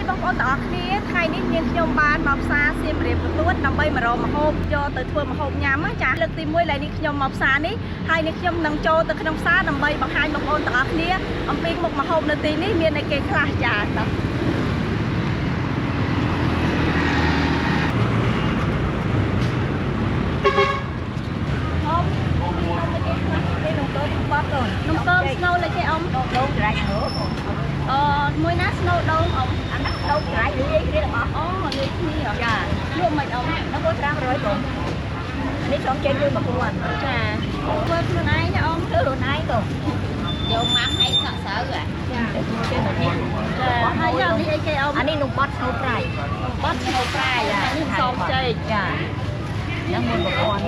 បងប្អូនទាំងអស់គ្នាថ្ងៃនេះមានខ្ញុំបានមកផ្សារសៀមរាបបន្ទួតដើម្បីមករកម្ហូបយកទៅធ្វើម្ហូបញ៉ាំចាលើកទី1ឡើយនេះខ្ញុំមកផ្សារនេះហើយនេះខ្ញុំនឹងចូលទៅក្នុងផ្សារដើម្បីបង្ហាញបងប្អូនទាំងអស់គ្នាអំពីមុខម្ហូបនៅទីនេះមានអីគេខ្លះចាតោះនំពងស្នូលលេខឯអ៊ំដូងច្រៃមួយណាស្នូលដូងអ៊ំអាណាដូងច្រៃលីគ្នារបស់អូលីគ្នាចាលក់មិនអ៊ំដល់500បងនេះខ្ញុំចេញមួយ1000ចាធ្វើខ្លួនឯងណាអ៊ំធ្វើខ្លួនឯងទៅយកម៉ាំឲ្យសក់សៅចាចេញមកនេះចាហើយយកនេះអីគេអ៊ំអានេះនំបត់ស្នូលប្រៃអានេះសំចេកចានឹងមួយ1000បង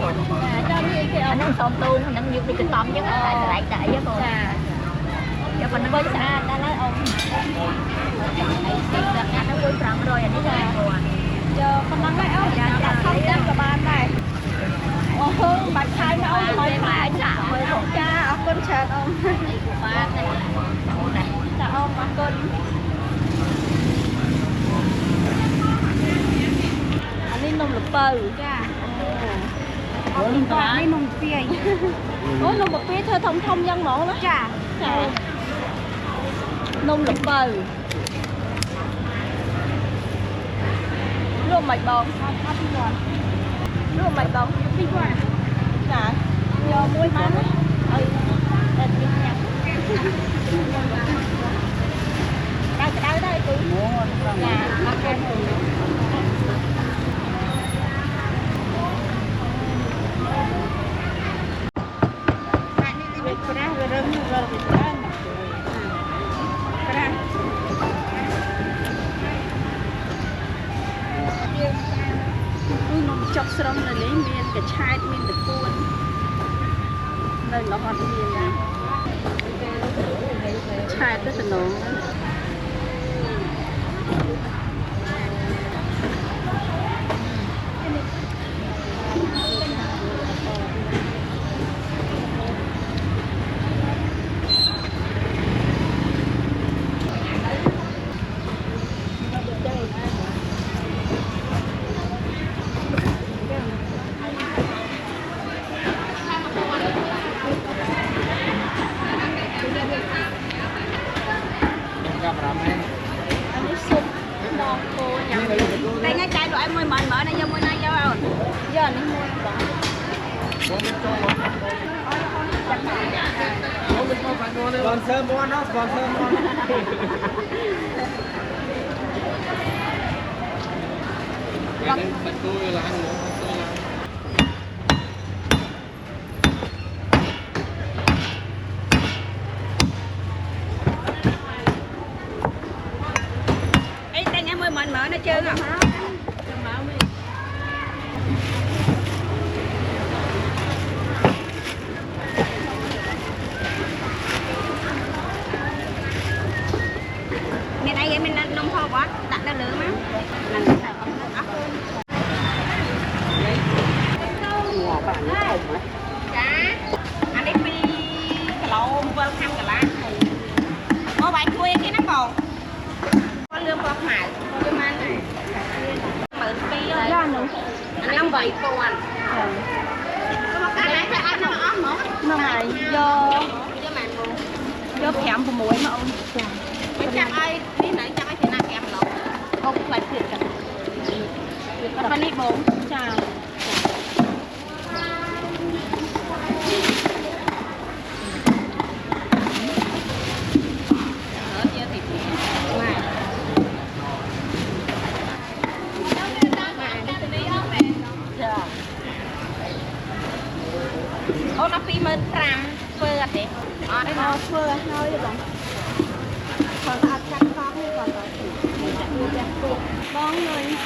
ចានេះអីគេអ៊ំហ្នឹងសំទូនហ្នឹងយកដូចកតំអញ្ចឹងតែស្រែកដាក់អីបងចាយកប៉ុណ្ណឹងវិញស្អាតដល់ហើយអ៊ំអីទីដាក់អាហ្នឹង1500អានេះចាយកប៉ុណ្ណឹងហើយអ៊ំចាដាក់ខំតាមក៏បានដែរអូហូបាច់ឆាយមកអ៊ំឲ្យមកចាមើលចាអរគុណច្រើនអ៊ំបានទេអូនចាអ៊ំអរគុណអានេះនំល្ពៅចាអូនបាទនេះនំពាយអូនំពាយធ្វើធំយ៉ាងហ្មងណាចានំល្ពៅលក់មិនបងលក់មិនបង2000ចាយកមួយបានឲ្យតែទីញ៉ាំក្តៅដែរគឺចាអរគុណចុកស្រស់នៅនេះមានកឆែតមានតពួននៅរហូតមានឆែតទៅតំណងតែញ៉ាំចាយលោកឲ្យមួយមិនមើលណាយកមួយណាយកអូនយកនេះមួយបងsponsor mua nó sponsor mua bật tôi là ăn ấy tay nhá mới mở nó chơi à mình đây mình ăn nông thôn quá đặt ra lửa má làm sao dạ anh đi phi cái lỗ vơ thăm cái lá ô bạn khuya cái nó còn có lương có mại cho mang này mở phi rồi anh không vậy cô anh có một cái này anh nó ốm nữa nó này do kẹm của muối mà ông chắc ai đi nãy chắc ai thì nào kẹm lẩu ông phải thiệt cả và đi bốn chào ô nó phi mơn pram phơi à thế đây nó phơi hơi rồi còn là chăn con hay còn là con rồi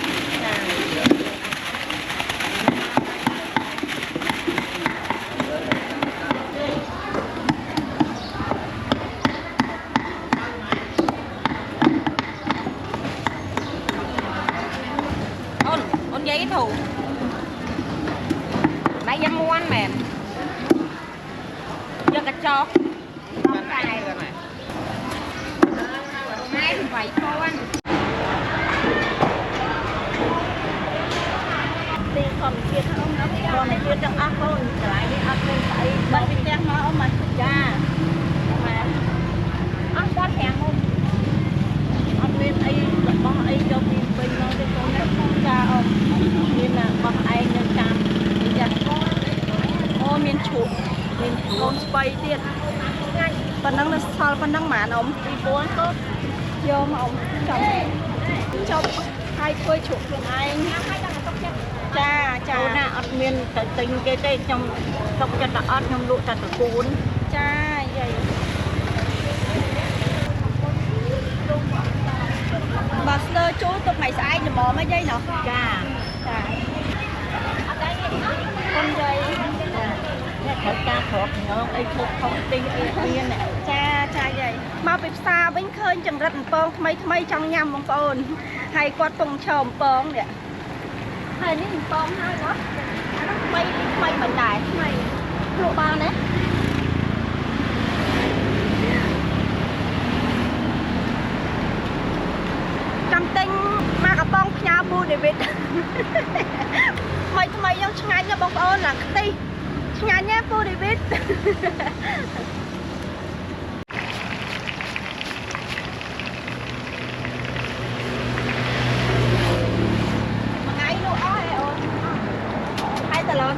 ôn giấy thủ nãy dám mua ăn mềm cho cả cho con này hai vậy thôi anh ទៀតអ៊ំអត់បងទៀតទាំងអស់កូនកន្លែងនេះអត់មានស្អីបាត់ពីផ្ទះមកអ៊ំមកចាបាទអត់គាត់ប្រាំងមុំអត់មានអីរបស់អីយកពីពេញមកទេកូនចាអ៊ំមានរបស់ឯងនៅតាមចាអូមានឈូកមានកូនស្បៃទៀតប៉ុណ្ណឹងនៅសល់ប៉ុណ្ណឹងហ្មងអ៊ំ2000កូនយកមកអ៊ំចប់ហើយធ្វើជ្រក់ខ្លួនឯងចាចាណាអត់មានតែទិញគេទេខ្ញុំទុកចិត្តតែអត់ខ្ញុំលក់តែត្រកូលចាយាយបើស្ទើជួលទុកថ្ងៃស្អែកល្មមហ្នឹងយាយណោះចាចាអត់ដែរគុំយាយអ្នកត្រូវការគ្រាប់ងងអីធុកធំទិញអីមានចាចាយាយមកពីផ្សារវិញឃើញចង្រិតអំពងថ្មីថ្មីចង់ញ៉ាំបងប្អូនហើយគាត់ពងឈរអំពងនេះហើយនេះអំពងហើយហ៎អានោះថ្មីមិនដែរថ្មីលក់បានណាចាំទិញមកកំប៉ុងផ្ញើពូដេវីតថ្មីយ៉ាងឆ្ងាញ់ណាបងប្អូនឡើងខ្ទិះឆ្ងាញ់ណាពូដេវីត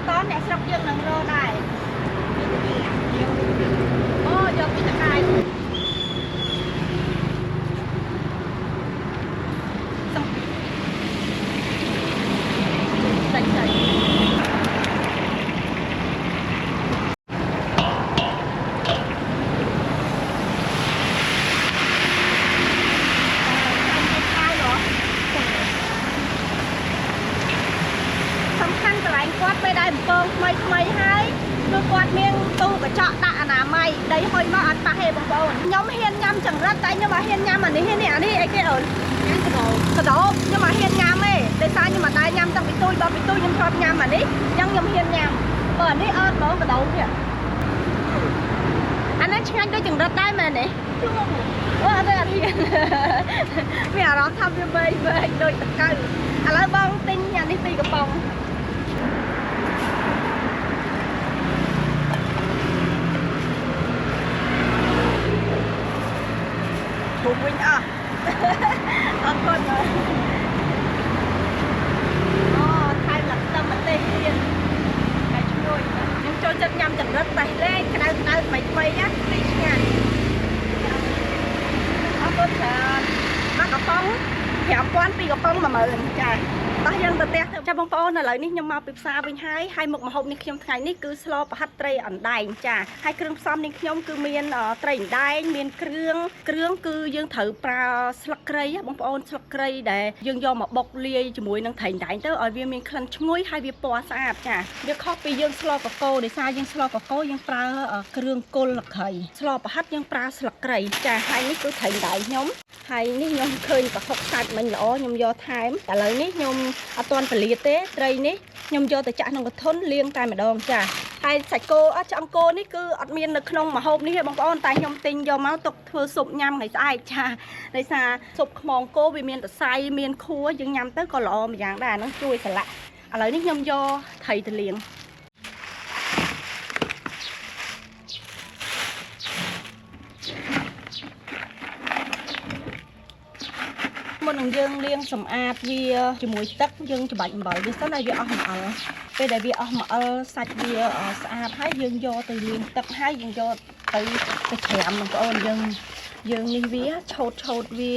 តនអ្នកស្រុកយើងនឹងរកដែរអូយកពីតកាយសាច់សំខាន់កន្លែងគាត់ពេលដែរអំពងថ្មីហើយគឺគាត់មានទូកញ្ចក់ដាក់អនាម័យដីហុយមកអត់ប៉ះទេបងប្អូនខ្ញុំហ៊ានញ៉ាំចង្រិតតែខ្ញុំអត់ហ៊ានញ៉ាំអានេះអីគេអូនញ៉ាំកដោខ្ញុំអត់ហ៊ានញ៉ាំទេដោយសារខ្ញុំអត់ដែរញ៉ាំតាំងពីទូចដល់ពីទូចខ្ញុំធ្លាប់ញ៉ាំអានេះអញ្ចឹងខ្ញុំហ៊ានញ៉ាំបើអានេះអត់បងកដោទៀតអានេះឆ្ងាញ់ដូចចង្រិតដែរមែនទេអូអត់ទេអត់ហ៊ានមានអារម្មណ៍ថាវាវែងដូចតកៅឥឡូវបងទិញអានេះពីកំប៉ុងពុំវិញអស់អរគុណអូថៃលឹកទឹកម្ទេសទៀតតែជួយខ្ញុំចូលចិត្តញ៉ាំចង្រិតតែលេងក្តៅថ្មីណាទីឆ្ងាញ់អរគុណច្រើនមកកំប៉ុង5000ពីកំប៉ុង10000ចាតោះយើងទៅផ្ទះទៅចាបងប្អូនឥឡូវនេះខ្ញុំមកពីផ្សារវិញហើយមុខម្ហូបនេះខ្ញុំថ្ងៃនេះគឺស្លប្រហិតត្រីអណ្ដែងចាហើយគ្រឿងផ្សំនេះខ្ញុំគឺមានត្រីអណ្ដែងមានគ្រឿងគឺយើងត្រូវប្រើស្លឹកគ្រៃបងប្អូនស្លឹកគ្រៃដែលយើងយកមកបុកលាយជាមួយនឹងត្រីអណ្ដែងទៅឲ្យវាមានក្លិនឈ្ងុយហើយវាពណ៌ស្អាតចាវាខុសពីយើងស្លកកូដោយសារយើងស្លកកូយើងប្រើគ្រឿងគល់លក្ខីស្លប្រហិតយើងប្រើស្លឹកគ្រៃចាហើយនេះគឺត្រីអណ្ដែងខ្ញុំហើយនេះខ្ញុំឃើញប្រហុកសាច់មិញល្អខ្ញុំយកថែមឥឡូវនេះខ្ញុំអត់ទាន់ពលាទេត្រីនេះខ្ញុំយកទៅចាក់ក្នុងកធុនលាងតែម្ដងចាហើយសាច់គោឆ្អឹងគោនេះគឺអត់មាននៅក្នុងម្ហូបនេះទេបងប្អូនតែខ្ញុំទិញយកមកទុកធ្វើស៊ុបញ៉ាំថ្ងៃស្អែកចាដោយសារស៊ុបខ្មងគោវាមានសរសៃមានខួរយើងញ៉ាំទៅក៏ល្អម្យ៉ាងដែរអានោះជួយស្រឡាក់ឥឡូវនេះខ្ញុំយកត្រីទៅលាងមុននឹងយើងលាងសម្អាតវាជាមួយទឹកយើងច្របាច់អំបិលវាសិនឲ្យវាអស់អំបិលពេលដែលវាអស់អំបិលសាច់វាស្អាតហើយយើងយកទៅលាងទឹកហើយយើងយកទៅច្រាមបងប្អូនយើងនេះវាឆោតវា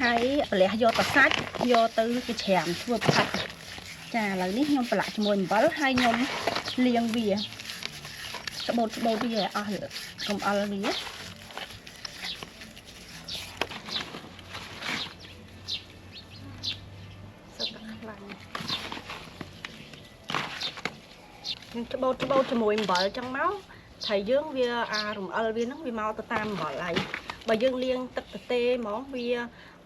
ហើយប្រលះយកទៅសាច់យកទៅច្រាមធ្វើប្រហិតចាឥឡូវនេះខ្ញុំប្រឡាក់ជាមួយអំបិលហើយខ្ញុំលាងវាច្បូតវាឲ្យអស់កំអល់វាយើងច្បូតជាមួយអំបិលចឹងមកត្រីយើងវារំអិលវាហ្នឹងវាមកទៅតាមអំបិលហើយបើយើងលាងទឹកទទេហ្មងវា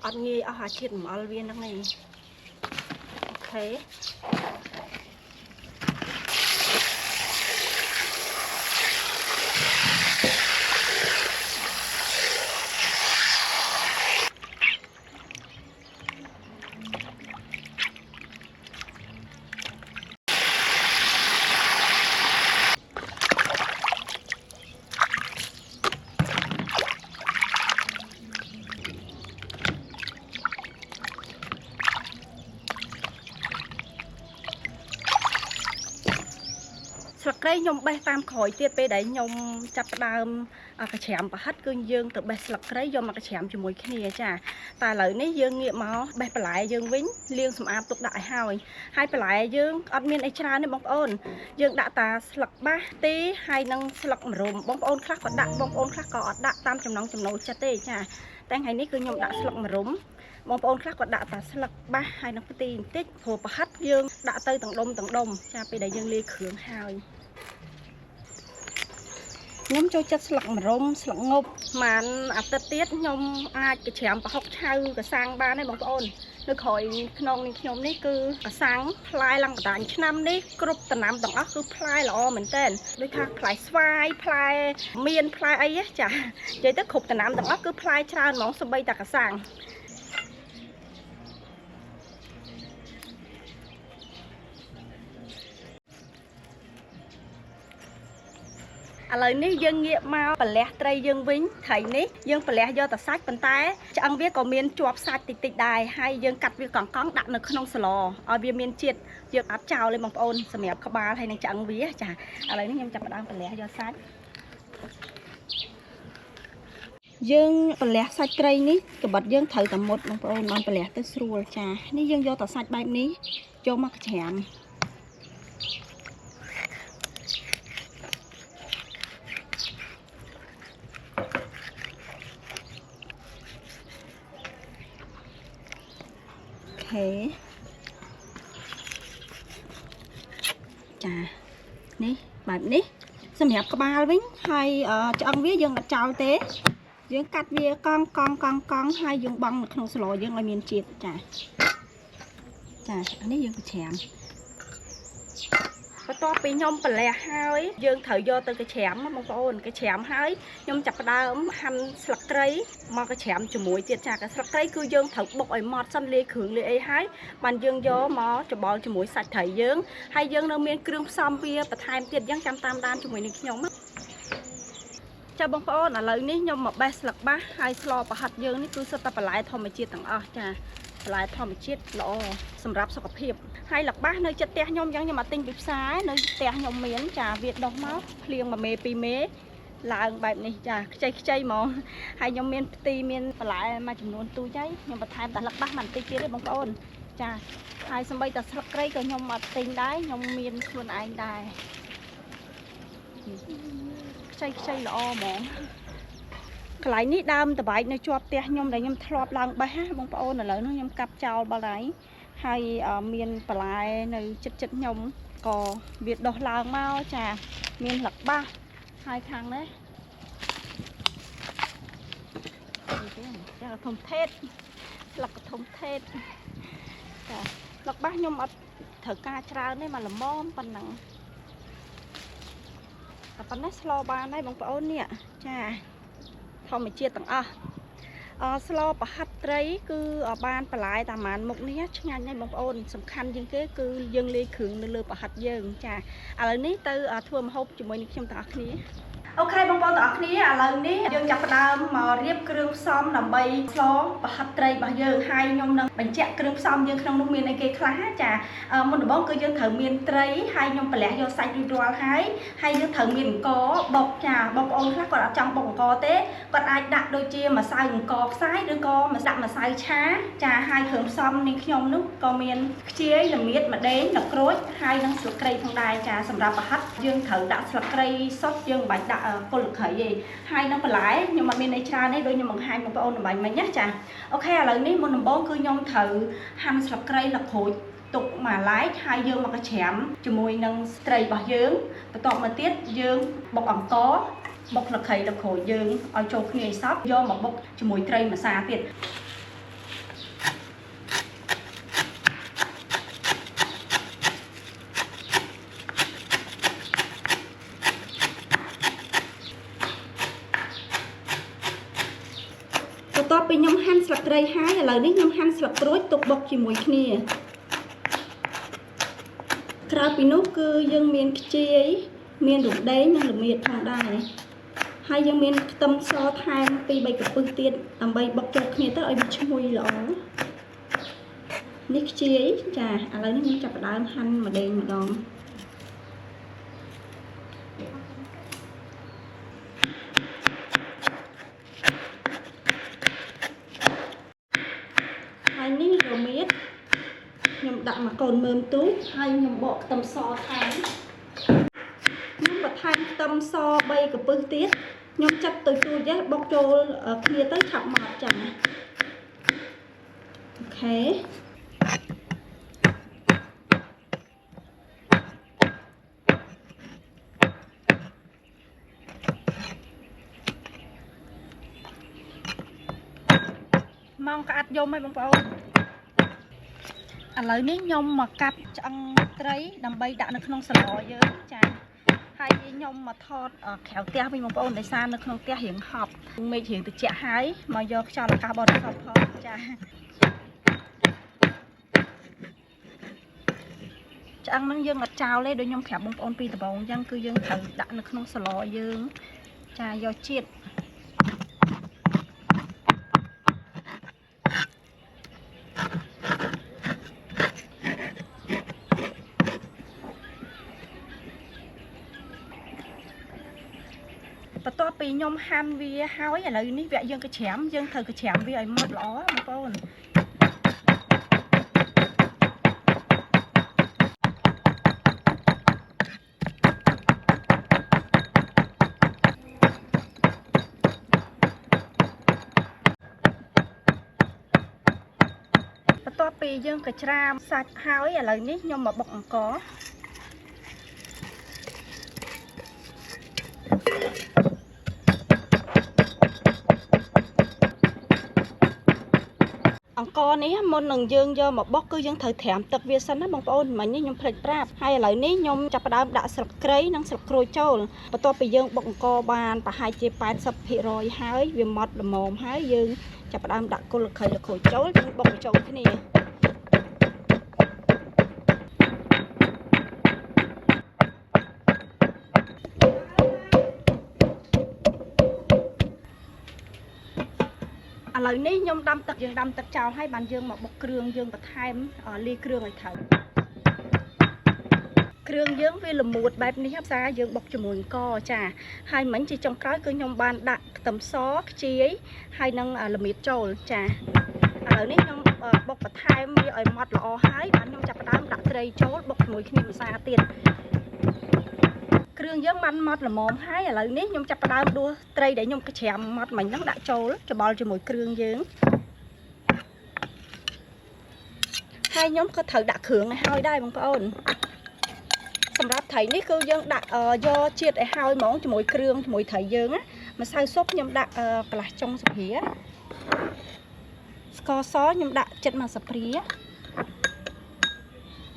អត់ងាយអស់អាជាតិអំបិលវាហ្នឹងឯងអូខេ ក្រៃខ្ញុំបេះតាមក្រោយទៀតពេលដែលខ្ញុំចាប់ផ្ដើមកច្រាមប្រហិតគឺយើងទៅបេះស្លឹកក្រៃយកមកច្រាមជាមួយគ្នាចាតែឥឡូវនេះយើងងាកមកបេះបន្លែយើងវិញលាងសម្អាតទុកដាក់ឲ្យហើយបន្លែយើងអត់មានអីច្រើនទេបងប្អូនយើងដាក់តាស្លឹកបាសទេហើយនឹងស្លឹកម្រុំបងប្អូនខ្លះក៏ដាក់បងប្អូនខ្លះក៏អត់ដាក់តាមចំណង់ចំណូលចិត្តទេចាតែថ្ងៃនេះគឺខ្ញុំដាក់ស្លឹកម្រុំបងប្អូនខ្លះក៏ដាក់តែស្លឹកបាសហើយនឹងផ្ទីបន្តិចព្រោះប្រហិតយើងដាក់ទៅទាំងដុំចាពេលដែលយើងលាយគ្រឿងហើយខ្ញុំចូលចិត្តស្លឹកម្រុំស្លឹកងប់បានអាទិត្យទៀតខ្ញុំអាចកច្រាមប្រហុកឆៅកសាំងបានទេបងប្អូននៅក្រោយក្នុងនេះខ្ញុំនេះគឺកសាំងផ្លែឡើងបណ្ដាញឆ្នាំនេះគ្រប់ដំណាំទាំងអស់គឺផ្លែល្អមែនតើដូចថាផ្លែស្វាយផ្លែមានផ្លែអីចានិយាយទៅគ្រប់ដំណាំទាំងអស់គឺផ្លែច្រើនហ្មងសូម្បីតែកសាំងឥឡូវនេះយើងងាកមកប្រលះត្រីយើងវិញត្រីនេះយើងប្រលះយកតែសាច់ប៉ុន្តែឆ្អឹងវាក៏មានជាប់សាច់តិចដែរហើយយើងកាត់វាកង់ដាក់នៅក្នុងស្លឲ្យវាមានជាតិយើងអត់ចោលទេបងប្អូនសម្រាប់ក្បាលហើយនឹងឆ្អឹងវាចាឥឡូវនេះខ្ញុំចាប់ផ្ដើមប្រលះយកសាច់យើងប្រលះសាច់ត្រីនេះក្បិតយើងត្រូវតែមុតបងប្អូនបានប្រលះទៅស្រួលចានេះយើងយកតែសាច់បែបនេះចូលមកច្រាមចានេះបែបនេះសម្រាប់ក្បាលវិញហើយឆ្អឹងវាយើងអត់ចោលទេយើងកាត់វាកង់ហើយយើងបង់នៅក្នុងស្លយើងឲ្យមានជាតិចាអានេះយើងកច្រាមបន្ទាប់ពីខ្ញុំប្រលះហើយយើងត្រូវយកទៅកច្រាមបងប្អូនកច្រាមហើយខ្ញុំចាប់ផ្ដើមហាន់ស្លឹកគ្រៃមកកច្រាមជាមួយទៀតចាស្លឹកគ្រៃគឺយើងត្រូវបុកឲ្យម៉ត់សិនលាយគ្រឿងលាយអីហើយបានយើងយកមកច្បល់ជាមួយសាច់ត្រីយើងហើយយើងនៅមានគ្រឿងផ្សំវាបន្ថែមទៀតអញ្ចឹងចាំតាមដានជាមួយនឹងខ្ញុំចាបងប្អូនឥឡូវនេះខ្ញុំមកបេះស្លឹកបាសហើយស្លប្រហិតយើងនេះគឺសុទ្ធតែបន្លែធម្មជាតិទាំងអស់ចាបន្លែធម្មជាតិល្អសម្រាប់សុខភាពហើយលឹកបាសនៅចិត្តផ្ទះខ្ញុំអញ្ចឹងខ្ញុំមកទិញពីផ្សារនៅផ្ទះខ្ញុំមានចាវាដុះមកភ្លៀង1មេ2មេឡើងបែបនេះចាខ្ចីហ្មងហើយខ្ញុំមានផ្ទីមានបន្លែមួយចំនួនទូចហើយខ្ញុំបន្ថែមតែលឹកបាសបន្តិចទៀតទេបងប្អូនចាហើយសម្បីតែស្លឹកគ្រៃក៏ខ្ញុំអត់ទិញដែរខ្ញុំមានខ្លួនឯងដែរខ្ចីល្អហ្មងកន្លែងនេះដើមតបែកនៅជាប់ផ្ទះខ្ញុំដែលខ្ញុំធ្លាប់ឡើងបេះបងប្អូនឥឡូវនេះខ្ញុំកាប់ចោលបាត់ហើយមានបន្លែនៅចិត្តខ្ញុំក៏វាដុះឡើងមកចាមានលឹកបាសហើយខាងនេះចាធំថេតលឹកធំថេតចាលឹកបាសខ្ញុំអត់ត្រូវការច្រើនទេមកល្មមប៉ុណ្ណឹងតែប៉ុណ្ណេះស្លបានហើយបងប្អូននេះចាធម្មជាតិទាំងអស់ស្លប្រហិតត្រីគឺបានបន្លែតាម៉ានមុខនេះឆ្ងាញ់ហើយបងប្អូនសំខាន់ជាងគេគឺយើងលាយគ្រឿងនៅលើប្រហិតយើងចាឥឡូវនេះទៅធ្វើម្ហូបជាមួយនឹងខ្ញុំទាំងអស់គ្នាអូខេបងប្អូនទាំងអស់គ្នាឥឡូវនេះយើងចាប់ផ្ដើមមករៀបគ្រឿងផ្សំដើម្បីស្លប្រហិតត្រីរបស់យើងហើយខ្ញុំនឹងបញ្ជាក់គ្រឿងផ្សំយើងក្នុងនោះមានអីគេខ្លះចាមុនដំបូងគឺយើងត្រូវមានត្រីហើយខ្ញុំប្រលះយកសាច់រួចរាល់ហើយយើងត្រូវមានអង្ករបុកចាបងប្អូនខ្លះគាត់អត់ចង់បុកអង្ករទេគាត់អាចដាក់ដូចជាម្សៅអង្ករខ្សាយឬក៏ដាក់ម្សៅឆាចាហើយគ្រឿងផ្សំនេះខ្ញុំនោះក៏មានខ្ជាយល្មៀតម្ដេងទឹកក្រូចហើយនិងស្លឹកគ្រៃផងដែរចាសម្រាប់ប្រហិតយើងត្រូវដាក់ស្លឹកគ្រៃសុទ្ធយើងមិនបាច់ដាក់គល់ក្រៃទេហើយនៅបន្លែខ្ញុំអត់មានអីច្រើនទេដូចខ្ញុំបង្ហាញបងប្អូនដើម្បីមិញណាចាអូខេឥឡូវនេះមុនដំបូងគឺខ្ញុំត្រូវហាន់ស្លឹកគ្រៃល្ក្រូចទុកមួយឡែកហើយយើងមកកច្រាមជាមួយនឹងត្រីរបស់យើងបន្ទាប់មកទៀតយើងបុកអង្ករបុកល្ខៃល្ក្រូចយើងឲ្យចូលគ្នាឲ្យសព្វយកមកបុកជាមួយត្រីម្សាទៀតបន្ទាប់ពីខ្ញុំហាន់ស្លឹកគ្រៃហើយឥឡូវនេះខ្ញុំហាន់ស្លឹកក្រូចទុកបុកជាមួយគ្នាក្រៅពីនោះគឺយើងមានខ្ជាយមានរំដេងនិងល្មៀតផងដែរហើយយើងមានខ្ទឹមសថែម2 3 ក្រពឹសទៀតដើម្បីបុកចូលគ្នាទៅឲ្យវាឈ្ងុយល្អនេះខ្ជាយចាឥឡូវនេះខ្ញុំចាប់ផ្ដើមហាន់ម្ដេងម្ដង nhom đặt mà còn mềm tú hay nhom bọ tầm so thái nhom bật than tầm so bay của bưng tiết nhom chặt từ chui giá bọc trô kia tới chặt mọt chẳng ok mong cả ắt vô mấy bông bông lấy ní nhom mà cắt ăn trái đầm bay đã nó không sờ lò dữ chà hai nhom mà thọt khéo tia với bông bông để xa nó không tia hiện họp mình hiện từ trẻ hái mà do cho là carbon không thôi chà ăn nó dương ngặt trào lên đôi nhom khéo bông bông pi từ bông dân cứ dương thử đã nó không sờ lò dương chà do chiết và to pi nhom ham vi hái là ní vẽ dương cái chém dương thử cái chém vi ấy mất ló mà con và to pi dương cái tram sạch hái là ní nhom mà bọc có con ní môn nâng dương do một bóc cứ dương thời thèm tập việt sân á bông ôn mà như nhom phật prap hay là ní nhom chập đám đã sập cây năng sập cối trâu và to bị dương bông co bàn và hai chế pan sập thị rồi hái về mọt là mồm hái dương chập đám đã cô lực khởi là cối trâu bông trâu thế này lời ní nhom đâm tật chào hai bàn dương mà bọc kêu dương và thay ly kêu người thở kêu dương vì là một bài ní hấp ra dương bọc cho mùi co trà hai mảnh chỉ trong cái cứ nhom bàn đặt tầm xó chi ấy hai năng là miệt trâu trà lời ní nhom bọc và thay mi ở mặt lọ hái bạn nhom chặt đám đặt đây chốt bọc mùi khi mà xa tiền kêu dương ban mọt là mồm hái là ní nhom chặt đám đua đây để nhom cái chèm mọt mình nó đã trâu cho bao cho mùi kêu dương hai nhóm có thử đã khưởng này hai đây bằng ôn sầm ráp thấy ní cứ dương đã do chiết để hai món cho mùi kêu mùi thầy dương á mà sao sốt nhom đã là trong sập hía co xó nhom đã chất mà sập hía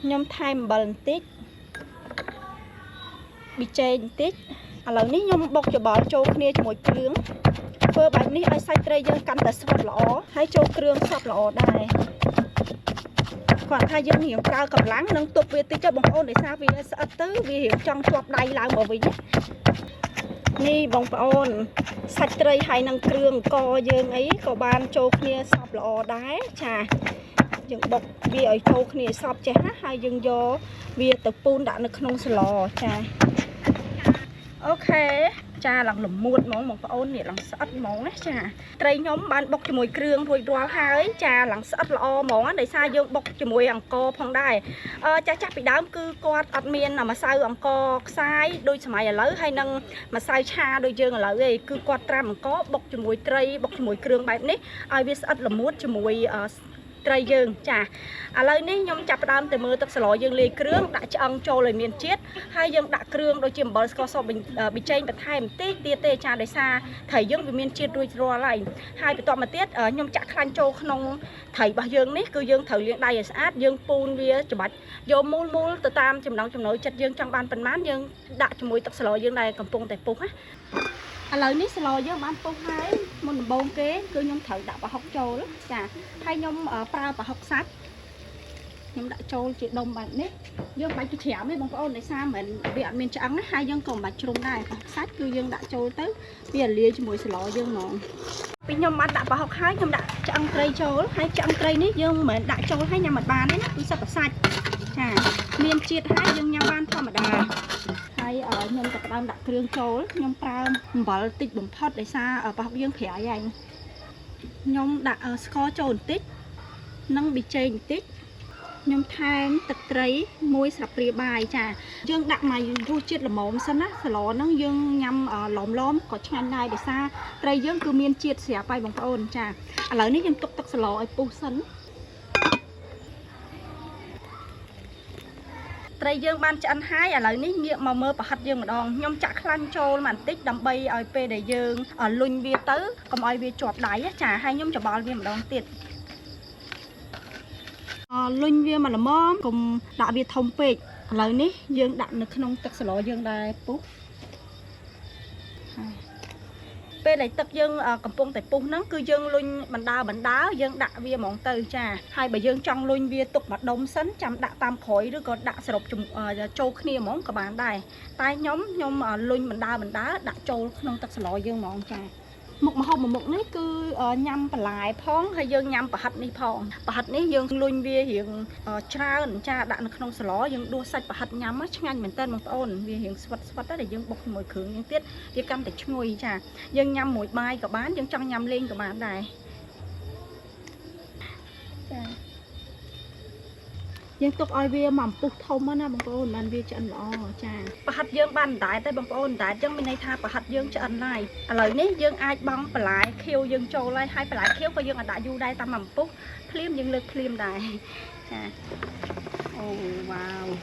nhom thay bẩn tít bị chèn tít lần ní nhom bọc cho bỏ trâu kia cho mùi kêu phơi bài ní ai sai tray dương căn tại sọt lọ hay trâu kêu sọt lọ đây còn thay dương hiện cao cầm láng nâng tục về tí cho bông ôn để sao vì sợ tứ vì hiện trong chuột đầy lại bỏ vì ni bông ôn sạch tray hay nâng kêu co dương ấy có ban trâu kia sọt lọ đá trà dương bọc vì ở trâu kia sọt chè hay dương do vì tập pun đã được không lò trà ok cha lần lùm muôn món một ôn này lần sắt món ấy cha tây nhóm ban bọc cho mùi kêu thôi đoá hai cha lần sắt lo món để sao dương bọc cho mùi ăn co phong đài cha chắc bị đám cư quạt admin là mà sao ăn co sai đôi mày là lớn hay nâng mà sai cha đôi dương là lợi cư quạt tram có bọc cho mùi tây bọc cho mùi kêu bài nít ai biết sắt là muốt cho mùi tây dương chà lời ní nhom chập đam từ mưa tập sờ dương lì kêu đã chọn cho lời miền chiết hai dương đã kêu đôi chìm bờ có so bị chen bị thay một tí tia tê trà để xa thầy dương bị miền chiết đôi rồi lại hai bị to mà tiết ở nhom chặt khăn châu không thầy bà dương ní cứ dương thầy liền đây sát dương pun vía chụp bạch vô mul từ tam chùm nóng chùm nổi chặt dương trong ban phần mán dương đã cho mùi tập sờ dương này cầm pung tại pung á lời ní sờ dương ban pung hai một bông kế cứ nhom thầy đã bà học châu đó chà hai nhom pra bà học sát nhưng đã trâu chị đông bạn đấy dương bánh cho chém ấy bông ôn để sao mình viện miền trắng hai dương còn bạch trung này sát cư dương đã trâu tới bây giờ lia cho mùi sờ dương nó vì nhom bạn đã bảo học hai nhom đã chăng cây trâu hay chăng cây nít dương mình đã trâu hai nhà mặt bàn đấy cứ sắp sạch chà miền chiết hai dương nhà ban thọ mà đà hay ở nhom tập ban đã kêu trâu nhom pra bảo tịch bấm thoát để xa ở bảo học dương khỏe anh nhom đã score trâu tích nâng bị chê tích nhom than tật trấy môi sập rìa bài chà dương đặng mày ru chết là mồm sân á sờ lò nó dương nhâm lòm lóm có chăn này để xa trầy dương cứ miên chết xẻ bay bằng ôn chà lời ní dương tục tật sờ lò ai pu sân trầy dương ban cho ăn hái lời ní miệng màu mơ và hạt dương một đòn nhom chặt khăn trâu màn tích đầm bay ở pe để dương ở lùn bia tứ còn ai bia chọp đáy chà hai nhom cho bò bia một đòn tiệt lùn bia mà là móm cùng đã bia thông pệ lời ní dương đặt được không tật sờ lò dương đây pu pe này tập dương cầm pung tại pung nó cứ dương lùn bánh đá dương đặt bia mỏng từ trà hai bà dương trong lùn bia tục mặt đông sấn chăm đặt tam khối rồi còn đặt sập chùm châu kia mỏng các bạn đây tay nhóm lùn bánh đá đặt châu không tật sờ lò dương mỏng trà một mà hôm mà một nấy cứ nhâm bà lại phóng hay dương nhâm bà hạt ní phong bà hạt ní dương lùn bia hiện cha đặt được không sờ lò dương đua sạch bà hạt nhắm á nhanh mình tên một ôn vì hiện svat đó là dương bốc mùi khử những tiết việc cam để chui trà dương nhâm mùi bay cả bán dương trong nhâm lên cả bạn này dương tục oi bia mỏng phục thông á na bông ôn ban bia cho ăn lò trà bà hạt dương ban đại tay bông ôn đại dương bên này tha bà hạt dương cho ăn lại lời ní dương ai băng bà lại khiêu dương trâu lại hai bà lại khiêu và dương ở đại du đây ta mỏng phúc phim dương lực phim đại trà oh wow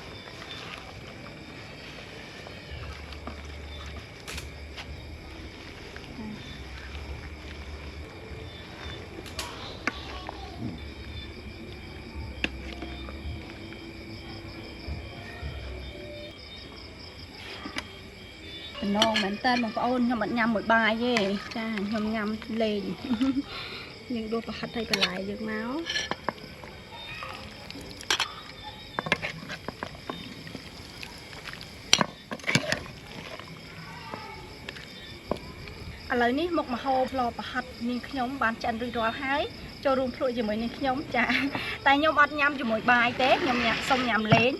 non mình tên bằng ôn nhưng mà nhầm một bài về cha nhầm lên nhưng đôi hạt hay còn lại được máu lời ní một mà hô lò bà hạt nhưng nhóm bán chân rơi rõ hái cho rùm phụi cho mình nhóm cha tại nhóm ăn nhầm cho mỗi bài tết nhóm nhạc xong nhầm lên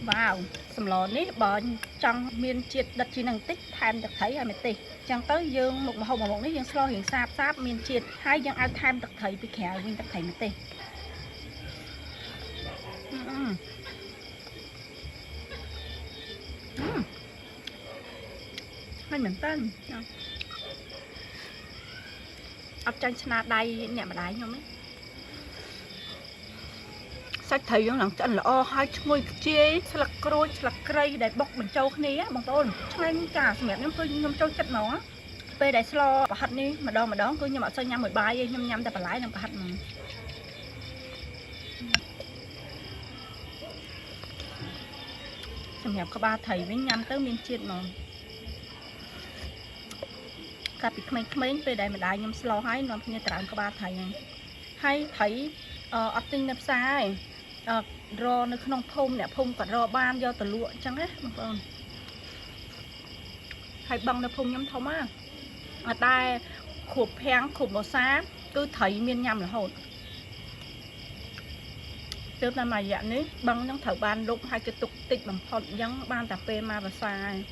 wow sầm lò nít bờ trong miền triệt đặt chỉ năng tích tham được thấy hay mày tì chẳng tới dương một hôm một nít dương slo hiện sáp miền triệt hai dương ai tham được thấy bị khẻ dương được thấy mày tì hay mình tên ấp tranh sna đây nhà mà đáy nhau mấy sách thầy giống lần chân là o hai ngôi chia sặc cối sặc cây để bọc mình trâu khné bằng tôn ngay cả mẹ nó cứ nhom trâu chất nó về để slo và hạt đi mà đó cứ nhưng mà sao nhâm 13 nhâm ta phải lái làm hạt sầm nhập có ba thầy với nhâm tới miền triệt mà cà bị mấy về đây mà đại nhâm slo hái nó như tạm có ba thầy hay thấy ở tinh nắp sai rò nó không phun nè phun còn rò ban do từ lụa chẳng hết hay bằng nó phun nhắm thông á ở tai khụp hang khụp màu xám cứ thấy miên nhầm là hồn từ là mà dạng đấy bằng những thợ ban lúc hai cái tục tịch bằng phật giống ban tạp phê ma và sai